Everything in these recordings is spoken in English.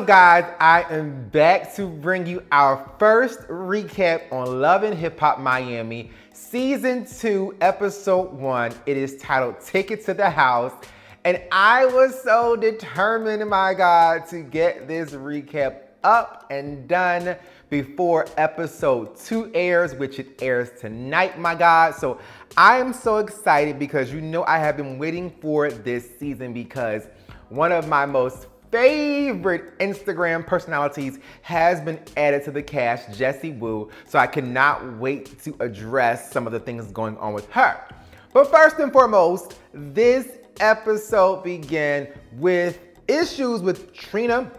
guys, I am back to bring you our first recap on Love and Hip Hop Miami, Season 2, Episode 1. It is titled Take It to the House. And I was so determined, my God, to get this recap up and done before Episode 2 airs, which it airs tonight, my God. So I am so excited because you know I have been waiting for this season because one of my most favorite Instagram personalities has been added to the cast, Jessie Woo, so I cannot wait to address some of the things going on with her. But first and foremost, this episode began with issues with Trina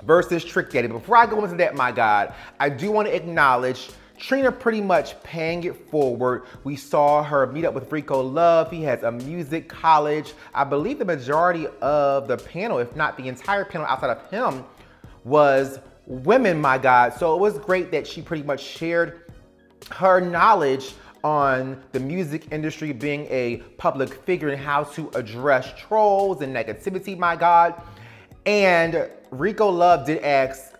versus Trick Daddy. Before I go into that, my God, I do want to acknowledge Trina pretty much paying it forward. We saw her meet up with Rico Love. He has a music college. I believe the majority of the panel, if not the entire panel outside of him, was women, my God. So it was great that she pretty much shared her knowledge on the music industry, being a public figure and how to address trolls and negativity, my God. And Rico Love did ask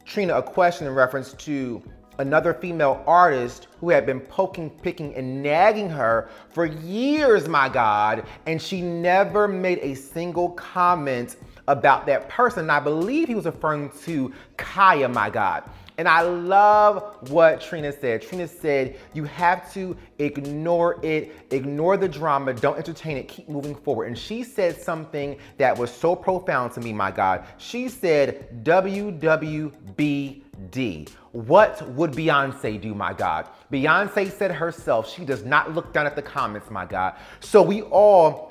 Trina a question in reference to another female artist who had been poking, picking, and nagging her for years, my God, and she never made a single comment about that person. And I believe he was referring to Kaya, my God. And I love what Trina said. Trina said, you have to ignore it, ignore the drama, don't entertain it, keep moving forward. And she said something that was so profound to me, my God. She said, WWBD. What would Beyonce do, my God? Beyonce said herself, she does not look down at the comments, my God. So we all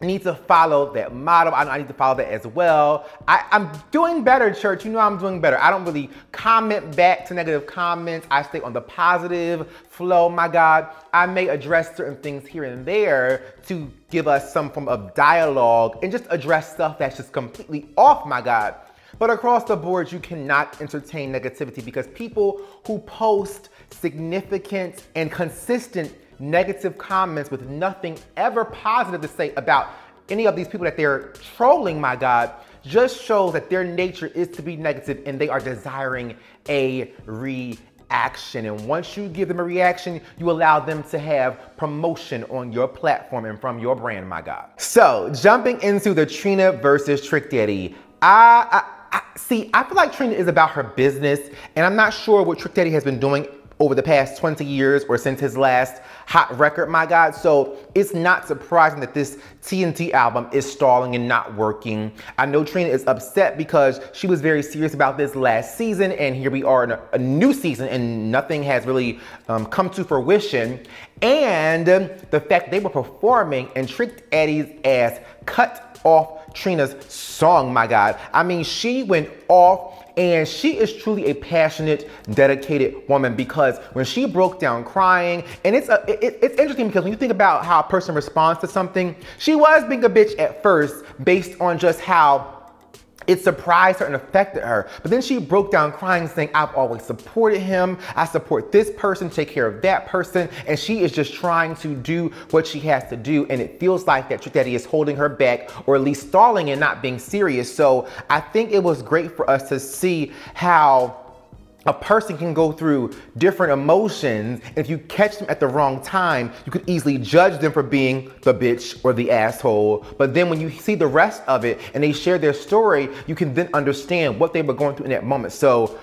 need to follow that motto. I need to follow that as well. I'm doing better, church. You know I'm doing better. I don't really comment back to negative comments. I stay on the positive flow, my God. I may address certain things here and there to give us some form of dialogue and just address stuff that's just completely off, my God. But across the board, you cannot entertain negativity because people who post significant and consistent negative comments with nothing ever positive to say about any of these people that they're trolling, my God, just shows that their nature is to be negative and they are desiring a reaction. And once you give them a reaction, you allow them to have promotion on your platform and from your brand, my God. So jumping into the Trina versus Trick Daddy, See, I feel like Trina is about her business, and I'm not sure what Trick Daddy has been doing over the past 20 years or since his last hot record, my God. So it's not surprising that this TNT album is stalling and not working. I know Trina is upset because she was very serious about this last season, and here we are in a new season and nothing has really come to fruition. And the fact they were performing and Trick Daddy's ass cut off Trina's song, my God. I mean, she went off, and she is truly a passionate, dedicated woman because when she broke down crying, and it's interesting because when you think about how a person responds to something, she was being a bitch at first based on just how it surprised her and affected her. But then she broke down crying saying, I've always supported him. I support this person, take care of that person. And she is just trying to do what she has to do. And it feels like that Trick Daddy is holding her back or at least stalling and not being serious. So I think it was great for us to see how a person can go through different emotions. If you catch them at the wrong time, you could easily judge them for being the bitch or the asshole. But then when you see the rest of it and they share their story, you can then understand what they were going through in that moment. So,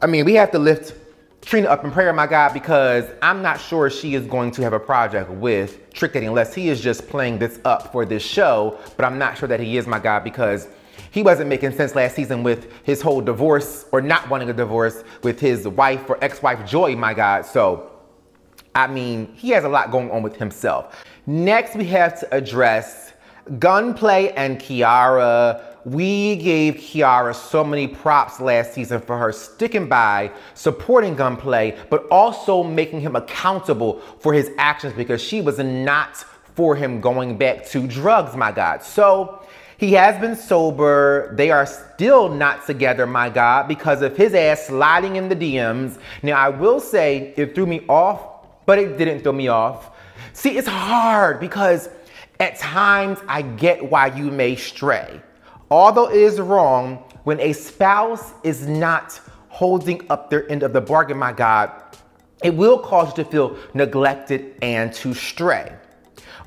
I mean, we have to lift Trina up in prayer, my God, because I'm not sure she is going to have a project with Trick Daddy unless he is just playing this up for this show. But I'm not sure that he is, my God, because he wasn't making sense last season with his whole divorce or not wanting a divorce with his wife or ex-wife Joy, my God. So, I mean, he has a lot going on with himself. Next, we have to address Gunplay and Kiara. We gave Kiara so many props last season for her sticking by, supporting Gunplay, but also making him accountable for his actions because she was not for him going back to drugs, my God. So, he has been sober. They are still not together, my God, because of his ass sliding in the DMs. Now, I will say it threw me off, but it didn't throw me off. See, it's hard because at times I get why you may stray. Although it is wrong, when a spouse is not holding up their end of the bargain, my God, it will cause you to feel neglected and to stray.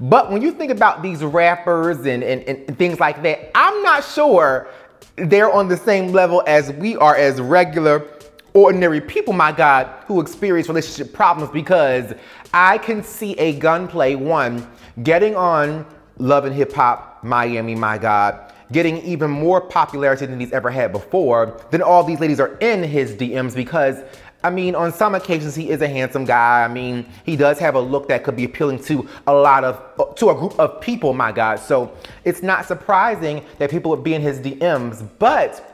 But when you think about these rappers and things like that, I'm not sure they're on the same level as we are as regular, ordinary people, my God, who experience relationship problems, because I can see a Gunplay one getting on Love and Hip Hop Miami, my God, getting even more popularity than he's ever had before. Then all these ladies are in his DMs because, I mean, on some occasions, he is a handsome guy. I mean, he does have a look that could be appealing to to a group of people, my God. So it's not surprising that people would be in his DMs, but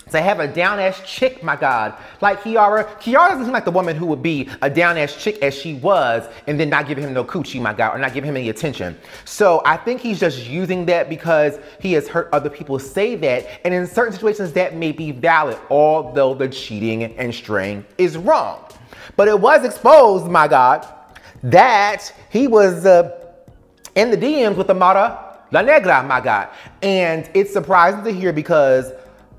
to have a down-ass chick, my God, like Kiara doesn't seem like the woman who would be a down-ass chick as she was and then not giving him no coochie, my God, or not giving him any attention. So I think he's just using that because he has heard other people say that, and in certain situations that may be valid, although the cheating and straying is wrong. But it was exposed, my God, that he was in the DMs with Amara La Negra, my God. And it's surprising to hear because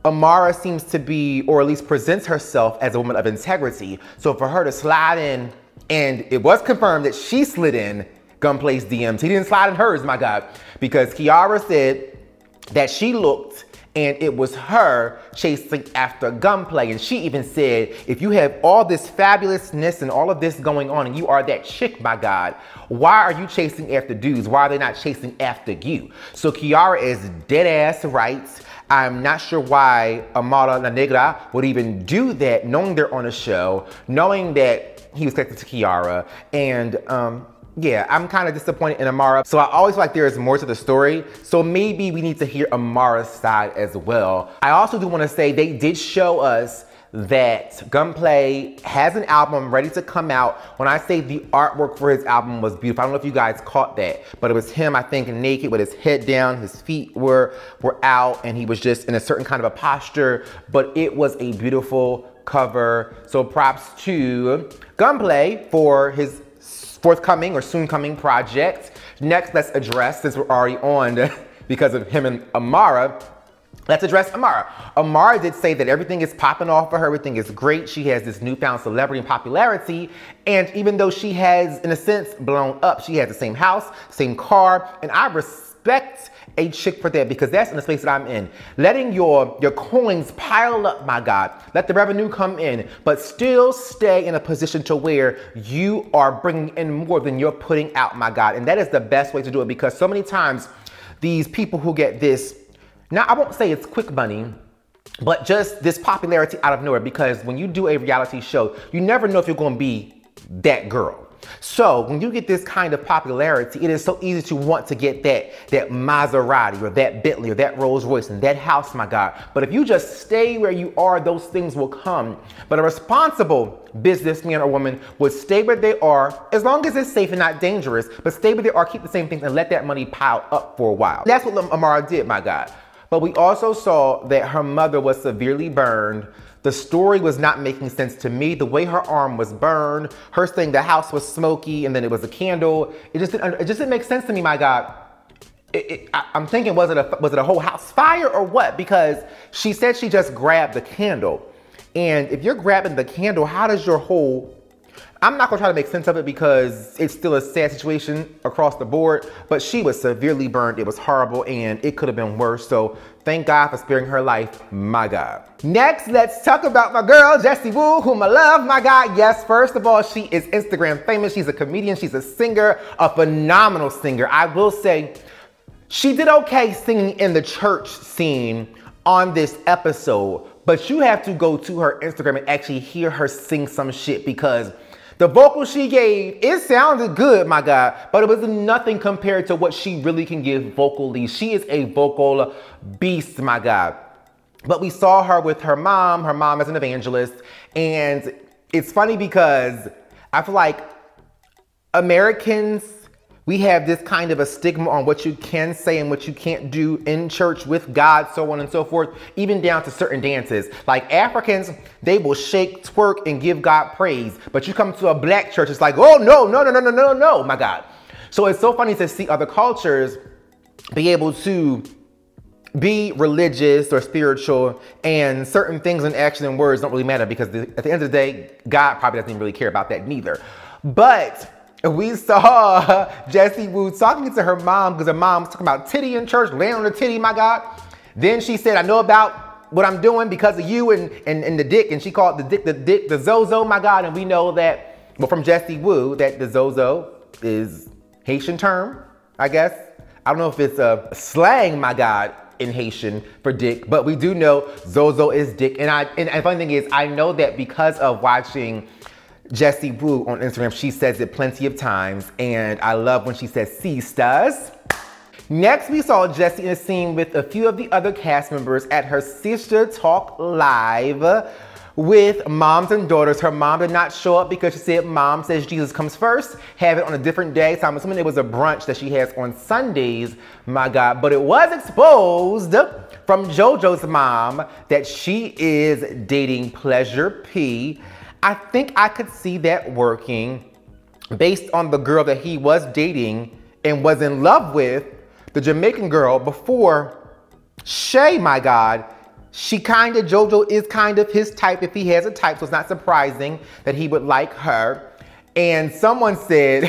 Amara seems to be, or at least presents herself as a woman of integrity. So for her to slide in, and it was confirmed that she slid in Gunplay's DMs. He didn't slide in hers, my God, because Kiara said that she looked and it was her chasing after Gunplay. And she even said, if you have all this fabulousness and all of this going on and you are that chick, my God, why are you chasing after dudes? Why are they not chasing after you? So Kiara is dead ass right. I'm not sure why Amara La Negra would even do that, knowing they're on a show, knowing that he was connected to Kiara. And yeah, I'm kind of disappointed in Amara. So I always feel like there is more to the story. So maybe we need to hear Amara's side as well. I also do want to say they did show us that Gunplay has an album ready to come out. When I say the artwork for his album was beautiful, I don't know if you guys caught that, but it was him, I think, naked with his head down, his feet were out, and he was just in a certain kind of a posture, but it was a beautiful cover. So props to Gunplay for his forthcoming or soon coming project. Next, let's address, since we're already on because of him and Amara, let's address Amara. Amara did say that everything is popping off for her. Everything is great. She has this newfound celebrity and popularity. And even though she has, in a sense, blown up, she has the same house, same car. And I respect a chick for that because that's in the space that I'm in. Letting your coins pile up, my God. Let the revenue come in, but still stay in a position to where you are bringing in more than you're putting out, my God. And that is the best way to do it because so many times these people who get this, now, I won't say it's quick money, but just this popularity out of nowhere, because when you do a reality show, you never know if you're going to be that girl. So when you get this kind of popularity, it is so easy to want to get that Maserati or that Bentley or that Rolls Royce and that house, my God. But if you just stay where you are, those things will come. But a responsible businessman or woman would stay where they are, as long as it's safe and not dangerous, but stay where they are, keep the same things, and let that money pile up for a while. That's what Amara did, my God. But we also saw that her mother was severely burned. The story was not making sense to me. The way her arm was burned, her saying the house was smoky and then it was a candle. It just didn't make sense to me, my God. I'm thinking, was it a whole house fire or what? Because she said she just grabbed the candle. And if you're grabbing the candle, how does your whole... I'm not gonna try to make sense of it because it's still a sad situation across the board, but she was severely burned. It was horrible and it could have been worse. So thank God for sparing her life, my God. Next, let's talk about my girl, Jessie Woo, whom I love, my God. Yes, first of all, she is Instagram famous. She's a comedian, she's a singer, a phenomenal singer. I will say, she did okay singing in the church scene on this episode, but you have to go to her Instagram and actually hear her sing some shit because the vocal she gave, it sounded good, my God, but it was nothing compared to what she really can give vocally. She is a vocal beast, my God. But we saw her with her mom. Her mom is an evangelist. And it's funny because I feel like Americans, we have this kind of a stigma on what you can say and what you can't do in church with God, so on and so forth, even down to certain dances. Like Africans, they will shake, twerk, and give God praise. But you come to a black church, it's like, oh, no, my God. So it's so funny to see other cultures be able to be religious or spiritual, and certain things in action and words don't really matter because at the end of the day, God probably doesn't really care about that neither. But we saw Jessie Woo talking to her mom because her mom was talking about titty in church, laying on her titty, my God. Then she said, I know about what I'm doing because of you and the dick, and she called the dick the Zozo, my God. And we know that, well, from Jessie Woo, that the Zozo is Haitian term, I guess. I don't know if it's a slang, my God, in Haitian for dick, but we do know Zozo is dick. And the funny thing is, I know that because of watching Jessie Woo on Instagram, she says it plenty of times, and I love when she says sisters. Next, we saw Jessie in a scene with a few of the other cast members at her Sister Talk Live with moms and daughters. Her mom did not show up because she said Mom says Jesus comes first, have it on a different day. So I'm assuming it was a brunch that she has on Sundays, my God. But it was exposed from JoJo's mom that she is dating Pleasure P. I think I could see that working based on the girl that he was dating and was in love with, the Jamaican girl before Shay, my God. JoJo is kind of his type if he has a type, so it's not surprising that he would like her. And someone said,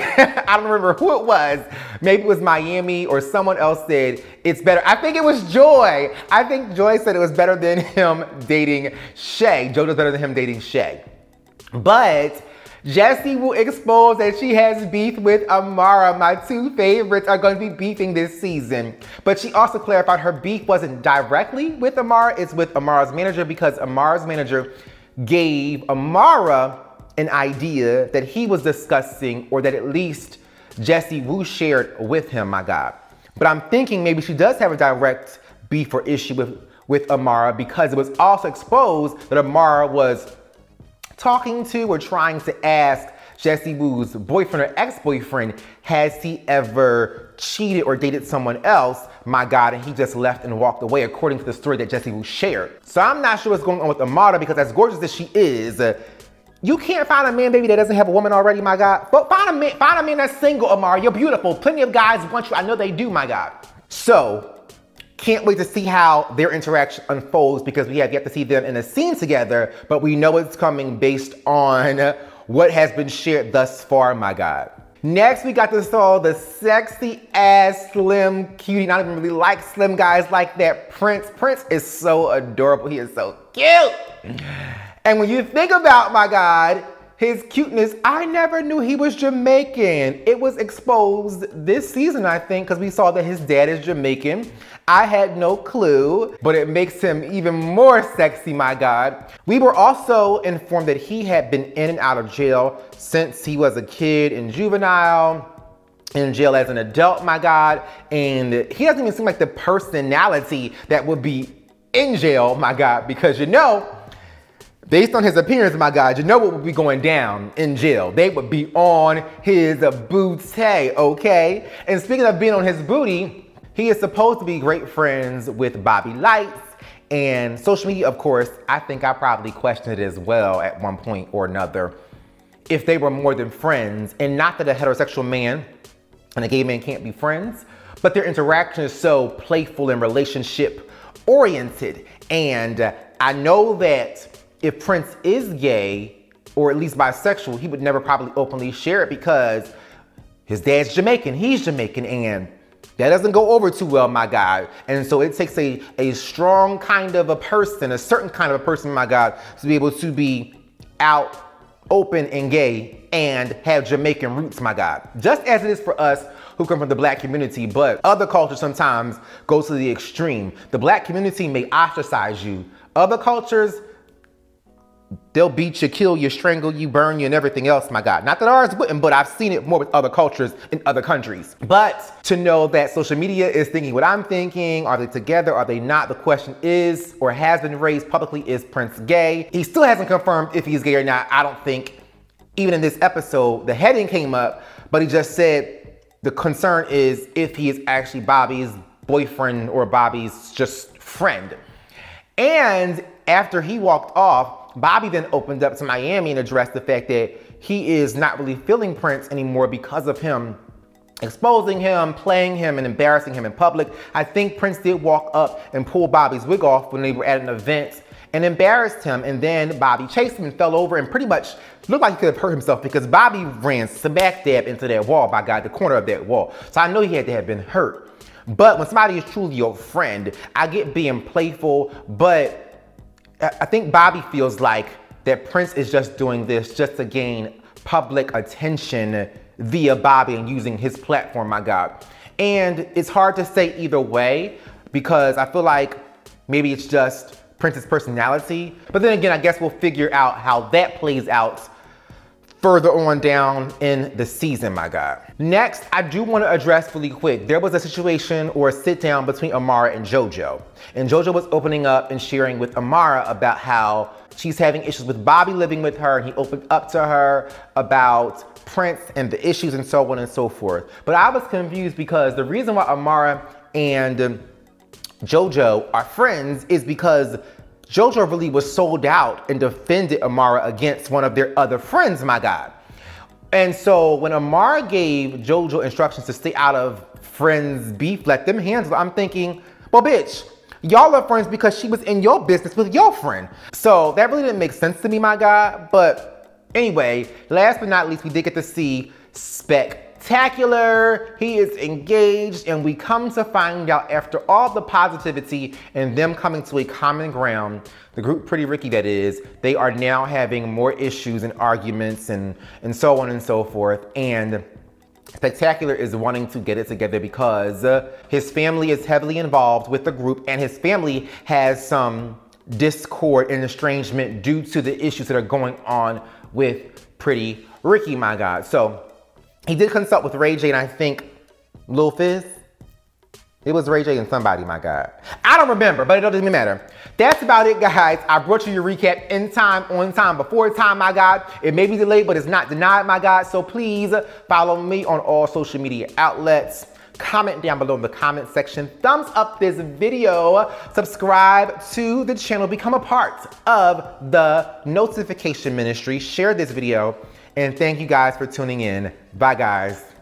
I don't remember who it was, maybe it was Miami or someone else said, it's better. I think it was Joy. I think Joy said it was better than him dating Shay. JoJo's better than him dating Shay. But Jessie will expose that she has beef with Amara. My two favorites are going to be beefing this season. But she also clarified her beef wasn't directly with Amara, it's with Amara's manager because Amara's manager gave Amara an idea that he was discussing, or that at least Jessie Woo shared with him, my God. But I'm thinking maybe she does have a direct beef or issue with Amara because it was also exposed that Amara was talking to or trying to ask Jessie Woo's boyfriend or ex-boyfriend, has he ever cheated or dated someone else, my God, and he just left and walked away, according to the story that Jessie Woo shared. So I'm not sure what's going on with Amara because as gorgeous as she is, you can't find a man, baby, that doesn't have a woman already, my God. But find a man that's single, Amara. You're beautiful. Plenty of guys want you. I know they do, my God. So can't wait to see how their interaction unfolds because we have yet to see them in a scene together, but we know it's coming based on what has been shared thus far, my God. Next, we got to saw the sexy ass slim cutie. Not even really like slim guys like that. Prince is so adorable. He is so cute. And when you think about, my God, his cuteness, I never knew he was Jamaican. It was exposed this season, I think, because we saw that his dad is Jamaican. I had no clue, but it makes him even more sexy, my God. We were also informed that he had been in and out of jail since he was a kid in juvenile, in jail as an adult, my God. And he doesn't even seem like the personality that would be in jail, my God, because you know, based on his appearance, my God, you know what would be going down in jail. They would be on his booty, okay? And speaking of being on his booty, he is supposed to be great friends with Bobby Lights, and social media, of course, I think I probably questioned it as well at one point or another, if they were more than friends. And not that a heterosexual man and a gay man can't be friends, but their interaction is so playful and relationship oriented. And I know that if Prince is gay, or at least bisexual, he would never probably openly share it because his dad's Jamaican, he's Jamaican, and that doesn't go over too well, my God. And so it takes a strong kind of a person, a certain kind of a person, my God, to be able to be out, open and gay and have Jamaican roots, my God. Just as it is for us who come from the Black community, but other cultures sometimes go to the extreme. The Black community may ostracize you. Other cultures, they'll beat you, kill you, strangle you, burn you, and everything else, my God. Not that ours wouldn't, but I've seen it more with other cultures in other countries. But to know that social media is thinking what I'm thinking, are they together, are they not? The question is, or has been raised publicly, is Prince gay? He still hasn't confirmed if he's gay or not. I don't think, even in this episode, the heading came up, but he just said the concern is if he is actually Bobby's boyfriend or Bobby's just friend. And after he walked off, Bobby then opened up to Miami and addressed the fact that he is not really feeling Prince anymore because of him exposing him, playing him, and embarrassing him in public. I think Prince did walk up and pull Bobby's wig off when they were at an event and embarrassed him, and then Bobby chased him and fell over and pretty much looked like he could have hurt himself because Bobby ran smack dab into that wall, by God, the corner of that wall. So I know he had to have been hurt. But when somebody is truly your friend, I get being playful, but I think Bobby feels like that Prince is just doing this just to gain public attention via Bobby and using his platform, my God. And it's hard to say either way because I feel like maybe it's just Prince's personality. But then again, I guess we'll figure out how that plays out further on down in the season, my God. Next, I do want to address really quick. There was a situation or a sit down between Amara and JoJo. And JoJo was opening up and sharing with Amara about how she's having issues with Bobby living with her. And he opened up to her about Prince and the issues and so on and so forth. But I was confused because the reason why Amara and JoJo are friends is because JoJo really was sold out and defended Amara against one of their other friends, my God. And so when Amara gave JoJo instructions to stay out of friends' beef, let them handle it, I'm thinking, well, bitch, y'all are friends because she was in your business with your friend. So that really didn't make sense to me, my God. But anyway, last but not least, we did get to see Spectacular. He is engaged, and we come to find out after all the positivity and them coming to a common ground, the group Pretty Ricky that is, they are now having more issues and arguments and so on and so forth. And Spectacular is wanting to get it together because his family is heavily involved with the group, and his family has some discord and estrangement due to the issues that are going on with Pretty Ricky, my God. So he did consult with Ray J and I think Lil Fizz. It was Ray J and somebody, my God. I don't remember, but it doesn't even matter. That's about it, guys. I brought you your recap in time, on time, before time, my God. It may be delayed, but it's not denied, my God. So please follow me on all social media outlets. Comment down below in the comment section. Thumbs up this video. Subscribe to the channel. Become a part of the notification ministry. Share this video. And thank you guys for tuning in. Bye, guys.